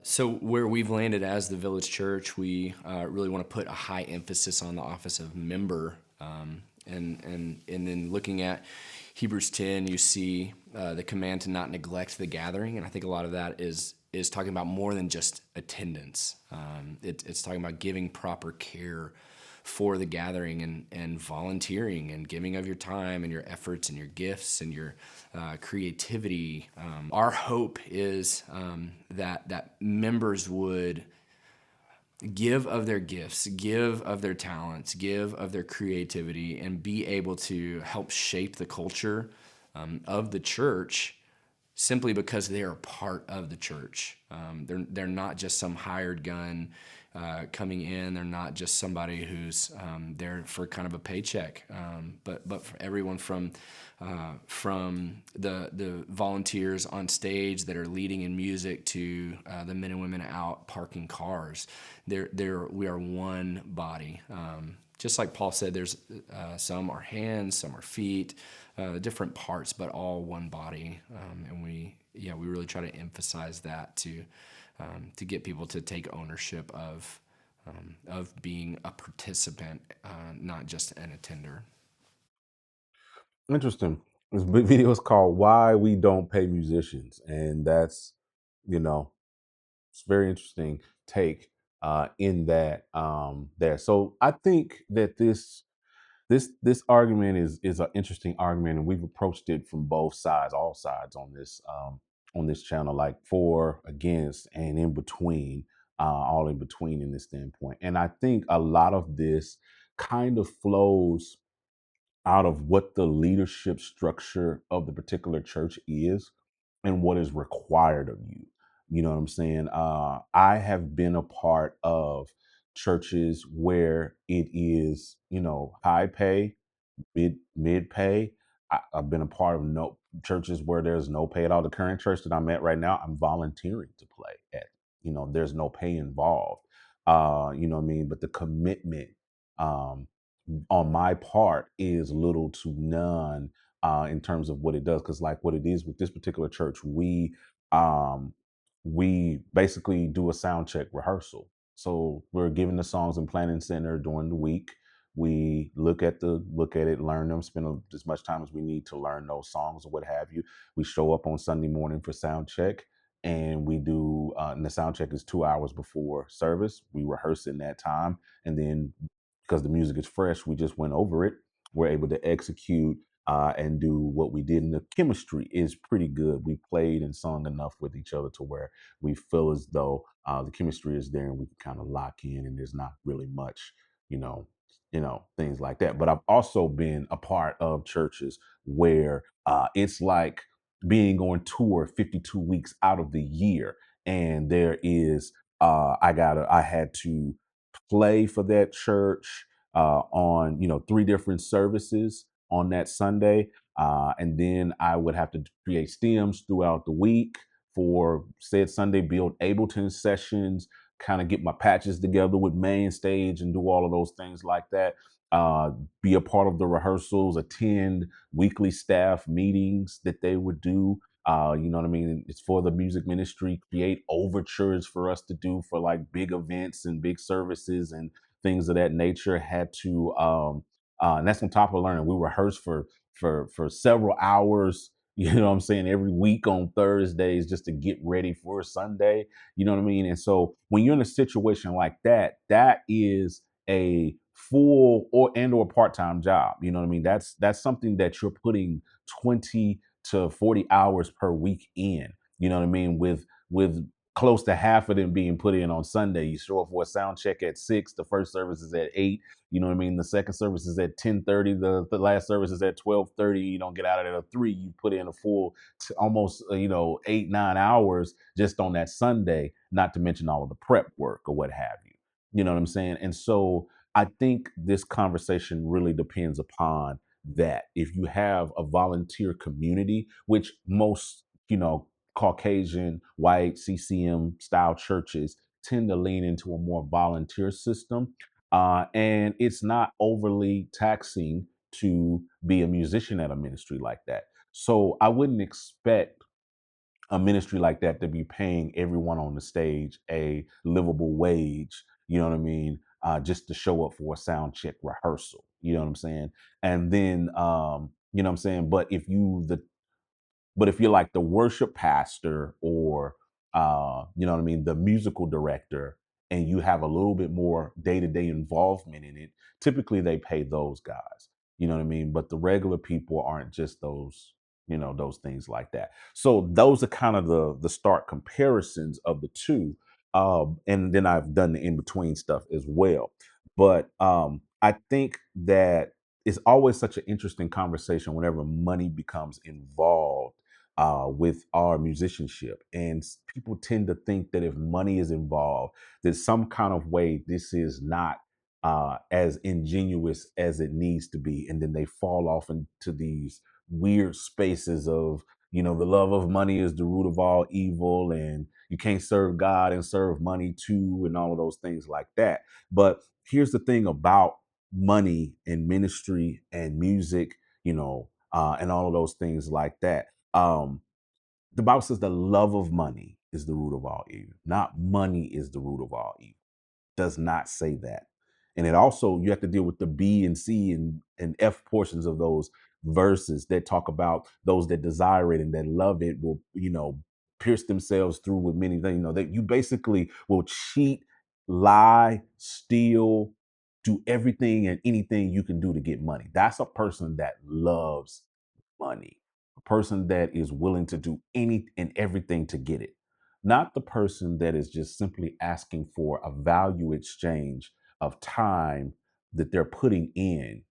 So where we've landed as the Village Church, we really want to put a high emphasis on the office of member, and then looking at Hebrews 10, you see the command to not neglect the gathering, and I think a lot of that is talking about more than just attendance. It's talking about giving proper care for the gathering and volunteering and giving of your time and your efforts and your gifts and your creativity. Our hope is that members would give of their gifts, give of their talents, give of their creativity, and be able to help shape the culture of the church simply because they are part of the church. They're not just some hired gun coming in. They're not just somebody who's there for kind of a paycheck. But for everyone from the volunteers on stage that are leading in music to the men and women out parking cars, we are one body. Just like Paul said, there's some are hands, some are feet, different parts, but all one body. And we really try to emphasize that to get people to take ownership of being a participant, not just an attender. Interesting. This big video is called "Why We Don't Pay Musicians," and that's, you know, it's very interesting take in that there. So I think that this argument is an interesting argument, and we've approached it from both sides, all sides on this channel, like for, against, and in between, all in between in this standpoint. And I think a lot of this kind of flows out of what the leadership structure of the particular church is and what is required of you. You know what I'm saying? I have been a part of churches where it is, high pay, mid pay. I've been a part of no churches where there's no pay at all. The current church that I'm at right now, I'm volunteering to play at. There's no pay involved. You know what I mean? But the commitment um, on my part is little to none in terms of what it does. Because like what it is with this particular church, um, we basically do a sound check rehearsal. So we're given the songs in planning center during the week. We look at it, learn them, spend as much time as we need to learn those songs or what have you. We show up on Sunday morning for sound check, and we do. And the sound check is 2 hours before service. We rehearse in that time, and then because the music is fresh, we just went over it. We're able to execute and do what we did. And the chemistry is pretty good. We played and sung enough with each other to where we feel as though the chemistry is there and we can kind of lock in. And there's not really much, you know, things like that. But I've also been a part of churches where it's like being on tour 52 weeks out of the year, and there is I had to play for that church on 3 different services on that Sunday, and then I would have to create stems throughout the week for said Sunday, build Ableton sessions, kind of get my patches together with main stage and do all of those things like that. Uh, be a part of the rehearsals, attend weekly staff meetings that they would do. You know what I mean? It's for the music ministry, create overtures for us to do for like big events and big services and things of that nature. Had to, and that's on top of learning. We rehearse for several hours. You know what I'm saying? Every week on Thursdays just to get ready for Sunday. You know what I mean? And so when you're in a situation like that, that is a full or part-time job. You know what I mean? That's something that you're putting 20 to 40 hours per week in. You know what I mean? With close to half of them being put in on Sunday. You show up for a sound check at 6, the first service is at 8. You know what I mean? The second service is at 10:30, the last service is at 12:30. You don't get out of there at 3. You put in a full almost 8, 9 hours just on that Sunday, not to mention all of the prep work or what have you. You know what I'm saying? And so I think this conversation really depends upon that. If you have a volunteer community, which most, Caucasian, white, CCM style churches tend to lean into a more volunteer system. And it's not overly taxing to be a musician at a ministry like that. So I wouldn't expect a ministry like that to be paying everyone on the stage a livable wage, you know what I mean? Just to show up for a sound check rehearsal, you know what I'm saying? And then, you know what I'm saying? But if you're like the worship pastor or you know what I mean, the musical director, and you have a little bit more day-to-day involvement in it, typically they pay those guys. You know what I mean? But the regular people aren't just those, you know, those things like that. So those are kind of the stark comparisons of the two. And then I've done the in-between stuff as well. But I think that it's always such an interesting conversation whenever money becomes involved with our musicianship. And people tend to think that if money is involved, that some kind of way this is not as ingenuous as it needs to be. And then they fall off into these weird spaces of, you know, the love of money is the root of all evil, and you can't serve God and serve money too, and all of those things like that. But here's the thing about money and ministry and music, you know, and all of those things like that. The Bible says the love of money is the root of all evil. Not money is the root of all evil. Does not say that. And it also, you have to deal with the B and C and F portions of those verses that talk about those that desire it and that love it will, you know, pierce themselves through with many things. You know, that you basically will cheat, lie, steal, do everything and anything you can do to get money. That's a person that loves money, a person that is willing to do any and everything to get it, not the person that is just simply asking for a value exchange of time that they're putting in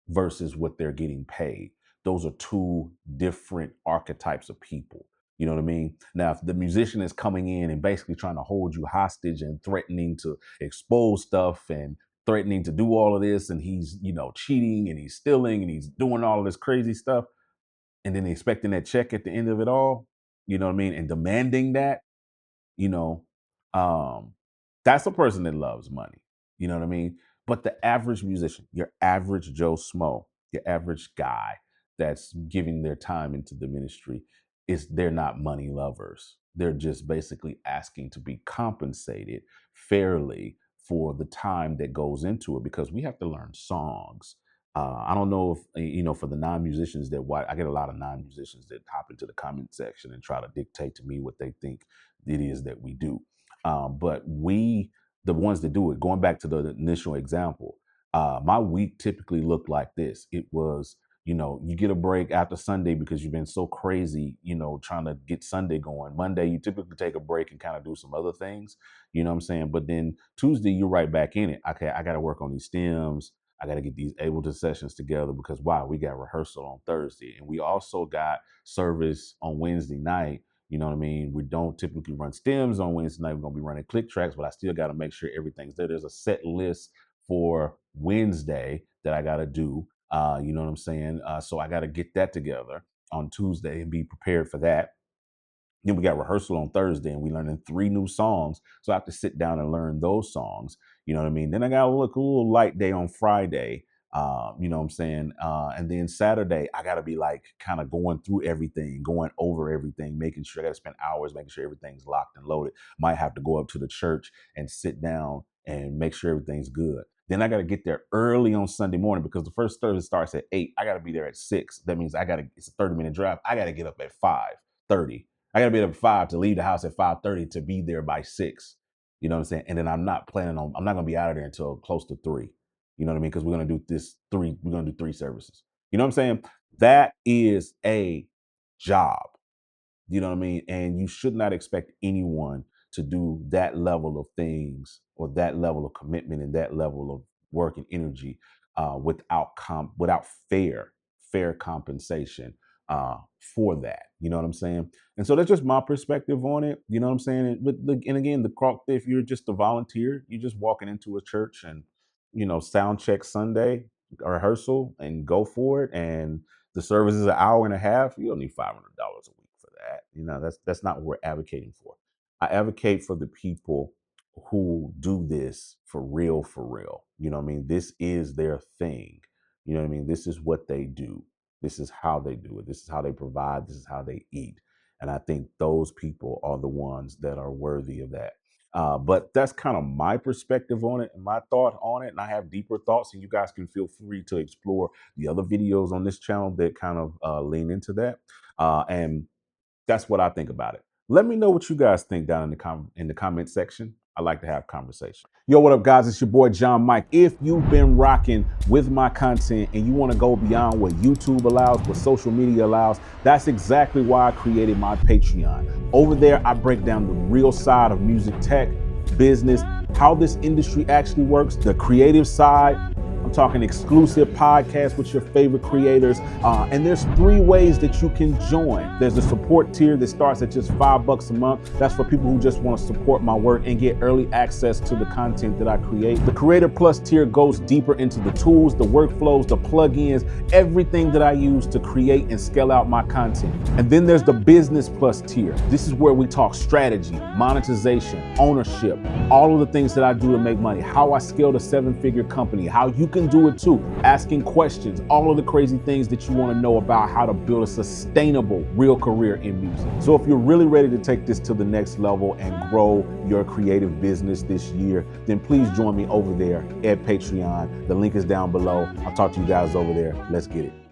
versus what they're getting paid. Those are two different archetypes of people. You know what I mean? Now, if the musician is coming in and basically trying to hold you hostage and threatening to expose stuff and threatening to do all of this, and he's, you know, cheating and he's stealing and he's doing all of this crazy stuff, and then expecting that check at the end of it all, you know what I mean? And demanding that, you know, um, that's a person that loves money. You know what I mean? But the average musician, your average Joe Smo, your average guy that's giving their time into the ministry, is they're not money lovers. They're just basically asking to be compensated fairly for the time that goes into it, because we have to learn songs. I don't know if you know, for the non-musicians that watch, I get a lot of non-musicians that hop into the comment section and try to dictate to me what they think it is that we do. But we, the ones that do it, going back to the initial example, my week typically looked like this. It was, you know, you get a break after Sunday because you've been so crazy, you know, trying to get Sunday going. Monday, you typically take a break and kind of do some other things, you know what I'm saying? But then Tuesday, you're right back in it. Okay, I got to work on these stems. I got to get these able to sessions together because wow, we got rehearsal on Thursday, and we also got service on Wednesday night. You know what I mean? We don't typically run stems on Wednesday night. We're gonna be running click tracks, but I still got to make sure everything's there. There's a set list for Wednesday that I got to do. You know what I'm saying? So I got to get that together on Tuesday and be prepared for that. Then we got rehearsal on Thursday, and we learning 3 new songs. So I have to sit down and learn those songs. You know what I mean? Then I got to look a little light day on Friday. You know what I'm saying? And then Saturday, I got to be like kind of going through everything, going over everything, making sure I got to spend hours making sure everything's locked and loaded. Might have to go up to the church and sit down and make sure everything's good. Then I got to get there early on Sunday morning because the first service starts at 8. I got to be there at 6. That means it's a 30-minute drive. I got to get up at 5:30. I gotta be up at 5 to leave the house at 5:30 to be there by 6. You know what I'm saying? And then I'm not gonna be out of there until close to 3. You know what I mean? Because we're gonna do 3 services. You know what I'm saying? That is a job. You know what I mean? And you should not expect anyone to do that level of things or that level of commitment and that level of work and energy without fair compensation for that. You know what I'm saying? And so that's just my perspective on it. You know what I'm saying? And again, if you're just a volunteer, you're just walking into a church and sound check Sunday rehearsal and go for it, and the service is an hour and a half. You don't need $500 a week for that. That's not what we're advocating for. I advocate for the people who do this for real, for real. You know what I mean? This is their thing. You know what I mean? This is what they do. This is how they do it. This is how they provide. This is how they eat. And I think those people are the ones that are worthy of that. But that's kind of my perspective on it and my thought on it. And I have deeper thoughts, and you guys can feel free to explore the other videos on this channel that kind of lean into that. And that's what I think about it. Let me know what you guys think down in the comment section. I like to have conversation. Yo, what up, guys? It's your boy John Mike. If you've been rocking with my content and you want to go beyond what YouTube allows, what social media allows, that's exactly why I created my Patreon. Over there, I break down the real side of music tech, business, how this industry actually works, the creative side. I'm talking exclusive podcasts with your favorite creators. And there's 3 ways that you can join. There's a support tier that starts at just $5 a month. That's for people who just want to support my work and get early access to the content that I create. The Creator Plus tier goes deeper into the tools, the workflows, the plugins, everything that I use to create and scale out my content. And then there's the Business Plus tier. This is where we talk strategy, monetization, ownership, all of the things that I do to make money, how I scaled a 7-figure company, how you can do it too, asking questions, all of the crazy things that you want to know about how to build a sustainable, real career in music. So if you're really ready to take this to the next level and grow your creative business this year, then please join me over there at Patreon. The link is down below. I'll talk to you guys over there. Let's get it.